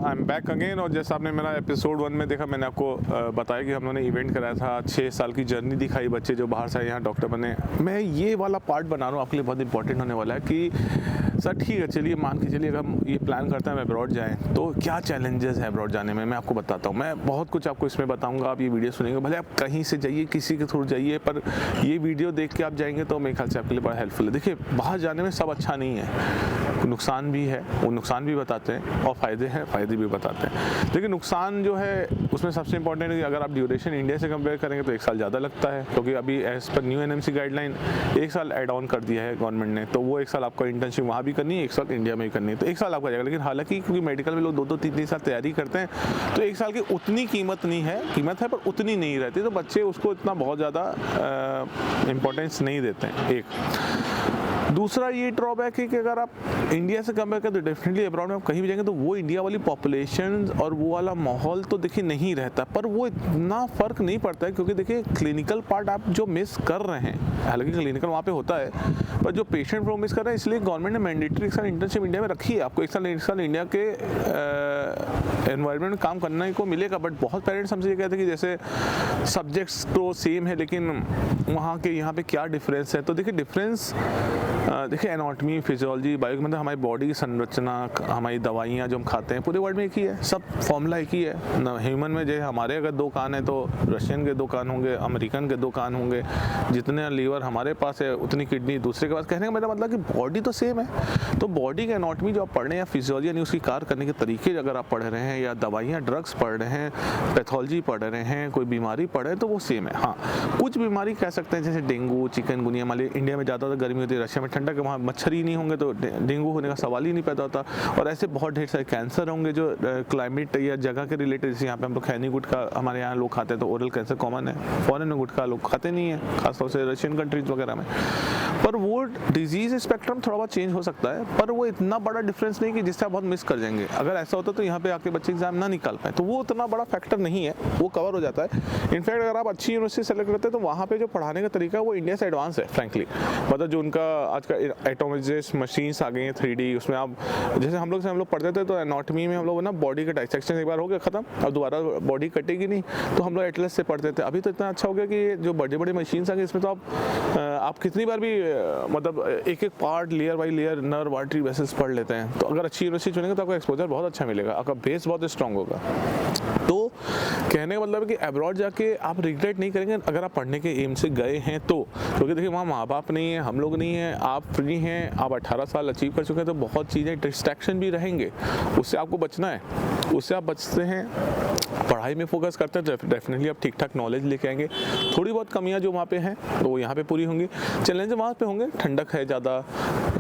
I am back again. और जैसा आपने मेरा एपिसोड 1 में देखा, मैंने आपको बताया कि हम लोगों ने इवेंट कराया था, 6 साल की जर्नी दिखाई बच्चे जो बाहर से यहाँ डॉक्टर बने। मैं ये वाला पार्ट बना रहा हूँ आपके लिए, बहुत इंपॉर्टेंट होने वाला है कि सर ठीक है, चलिए मान के चलिए अगर हम ये प्लान करते हैं हम अब्रॉड जाएँ तो क्या चैलेंजेस है अब्रॉड जाने में, मैं आपको बताता हूँ। मैं बहुत कुछ आपको इसमें बताऊँगा, आप ये वीडियो सुनेंगे, भले आप कहीं से जाइए, किसी के थ्रू जाइए, पर ये वीडियो देख के आप जाएंगे तो मेरे ख्याल से आपके लिए बड़ा हेल्पफुल है। देखिए, बाहर जाने में सब अच्छा नहीं है, नुकसान भी है, वो नुकसान भी बताते हैं, और फ़ायदे हैं, फ़ायदे भी बताते हैं। लेकिन नुकसान जो है उसमें सबसे इंपॉर्टेंट है कि अगर आप ड्यूरेशन इंडिया से कंपेयर करेंगे तो 1 साल ज़्यादा लगता है, क्योंकि अभी as per new NMC guideline 1 साल ऐड ऑन कर दिया है गवर्नमेंट ने, तो वो 1 साल आपको इंटर्नशिप वहाँ भी करनी है, 1 साल इंडिया में भी करनी है, तो 1 साल आपका जाएगा। लेकिन हालांकि क्योंकि मेडिकल में लोग 2-2 3-3 साल तैयारी करते हैं, तो 1 साल की उतनी कीमत नहीं है, कीमत है पर उतनी नहीं रहती, तो बच्चे उसको इतना बहुत ज़्यादा इम्पोर्टेंस नहीं देते हैं। एक दूसरा ये ड्रॉबैक है कि अगर आप इंडिया से कंपेयर करें तो डेफिनेटली अब्रॉड में आप कहीं भी जाएंगे तो वो इंडिया वाली पॉपुलेशन और वो वाला माहौल तो देखिए नहीं रहता, पर वो इतना फ़र्क नहीं पड़ता है, क्योंकि देखिए क्लिनिकल पार्ट आप जो मिस कर रहे हैं, हालांकि क्लिनिकल वहाँ पे होता है, पर जो पेशेंट फ्लो मिस कर रहे हैं, इसलिए गवर्नमेंट ने मैंडेटरी 1 साल इंटर्नशिप इंडिया में रखी है। आपको 1 साल इंडिया के एनवायरनमेंट में काम करने को मिलेगा। बट बहुत पेरेंट्स हमसे ये कहते हैं कि जैसे सब्जेक्ट्स तो सेम है, लेकिन वहाँ के यहाँ पे क्या डिफरेंस है। तो देखिए डिफरेंस, देखिए एनाटॉमी, फिजियोलॉजी, बायो, मतलब हमारी बॉडी की संरचना, हमारी दवाइयाँ जो हम खाते हैं, पूरे वर्ल्ड में एक ही है, सब फॉर्मूला एक ही है ना। ह्यूमन में जो हमारे अगर 2 कान है तो रशियन के 2 कान होंगे, अमेरिकन के 2 कान होंगे, जितने लीवर हमारे पास है उतनी किडनी दूसरे के पास। कहने का मेरा मतलब कि बॉडी तो सेम है, तो बॉडी के एनाटॉमी जो आप पढ़ रहे हैं या फिजियोलॉजी यानी उसकी कार्य करने के तरीके अगर आप पढ़ रहे हैं, या दवाइयाँ ड्रग्स पढ़ रहे हैं, पैथोलॉजी पढ़ रहे हैं, कोई बीमारी पढ़ रहे हैं, तो वो सेम है। हाँ, कुछ बीमारी कह सकते हैं जैसे डेंगू, चिकनगुनिया, मान लीजिए इंडिया में ज़्यादा गर्मी होती है, रशिया में ठंडा, कि वहाँ मच्छर ही नहीं होंगे तो डेंगू होने का सवाल ही नहीं पैदा होता। और ऐसे बहुत ढेर सारे कैंसर होंगे जो क्लाइमेट या जगह के रिलेटेड, जैसे यहाँ पे हम लोग खैनी गुटखा हमारे यहाँ लोग खाते हैं तो ओरल कैंसर कॉमन है, फॉरेन में गुटखा लोग खाते नहीं है, खासतौर से रशियन कंट्रीज वगैरह में। पर वो डिजीज स्पेक्ट्रम थोड़ा बहुत चेंज हो सकता है, पर वो इतना बड़ा डिफरेंस नहीं कि जिससे आप बहुत मिस कर जाएंगे। अगर ऐसा होता तो यहाँ पे आके बच्चे एग्जाम ना निकाल पाए, तो वो उतना बड़ा फैक्टर नहीं है, वो कवर हो जाता है। इनफैक्ट अगर आप अच्छी यूनिवर्सिटी सेलेक्ट करते हैं तो वहाँ पे जो पढ़ाने का तरीका है वो इंडिया से एडवांस है फ्रैंकली। मतलब जो उनका आज का एटोमिक मशीन्स आ गई हैं 3D, उसमें आप जैसे हम लोग पढ़ते थे तो एनाटॉमी में हम लोग ना बॉडी का डाइसेक्शन एक बार हो गया खत्म, अब दोबारा बॉडी कटेगी नहीं, तो हम लोग एटलस से पढ़ते थे। अभी तो इतना अच्छा हो गया कि जो बड़े बड़े मशीन्स आ गए, इसमें तो आप कितनी बार भी मतलब एक एक part layer by layer nerve artery vessels पढ़ लेते हैं। तो अगर अच्छी यूनिवर्सिटी चुनेंगे तो आपका एक्सपोजर बहुत अच्छा मिलेगा, आपका बेस बहुत स्ट्रांग होगा। तो कहने का मतलब है कि अब्रॉड जाके आप रिग्रेट नहीं करेंगे अगर आप पढ़ने के एम से गए हैं तो, क्योंकि देखिए वहाँ माँ बाप नहीं है, हम लोग नहीं हैं, आप फ्री हैं, आप 18 साल अचीव कर चुके हैं, तो बहुत चीज़ें डिस्ट्रैक्शन भी रहेंगे, उससे आपको बचना है। उससे आप बचते हैं, पढ़ाई में फोकस करते हैं तो डेफिनेटली आप ठीक ठाक नॉलेज लेके आएंगे। थोड़ी बहुत कमियां जो वहाँ पे हैं तो वो यहाँ पे पूरी होंगी। चैलेंज वहाँ पे होंगे, ठंडक है ज़्यादा,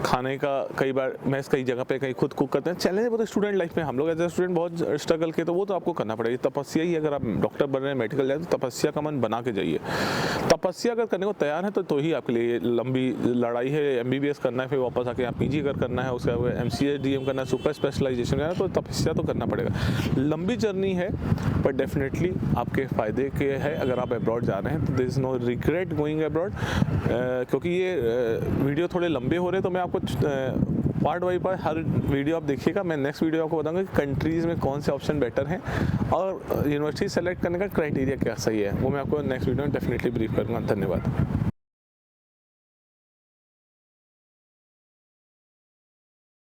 खाने का कई बार मैस कई जगह पे कहीं खुद कुक करते हैं, चैलेंज वो तो स्टूडेंट लाइफ में हम लोग एज ए स्टूडेंट बहुत स्ट्रगल किए, तो वो तो आपको करना पड़ेगा। तपस्या ही, अगर आप डॉक्टर बन रहे हैं, मेडिकल जाए तो तपस्या का मन बना के जाइए। तपस्या अगर करने को तैयार है तो ही आपके लिए लंबी लड़ाई है। MBBS करना है, फिर वापस आके आप PG करना है, उसके बाद MCA DM करना है, सुपर स्पेशलाइजेशन करना है, तो तपस्या तो करना पड़ेगा। लंबी जर्नी है पर डेफिनेटली आपके फ़ायदे के है। अगर आप अब्रॉड जा रहे हैं तो there is no regret going abroad. क्योंकि ये वीडियो थोड़े लंबे हो रहे हैं तो मैं आपको part by part her video आप देखिएगा। मैं नेक्स्ट वीडियो आपको बताऊंगा कि कंट्रीज़ में कौन से ऑप्शन बेटर हैं और यूनिवर्सिटी सेलेक्ट करने का क्राइटेरिया क्या सही है, वो मैं आपको नेक्स्ट वीडियो में डेफिनेटली ब्रीफ करूँगा। धन्यवाद।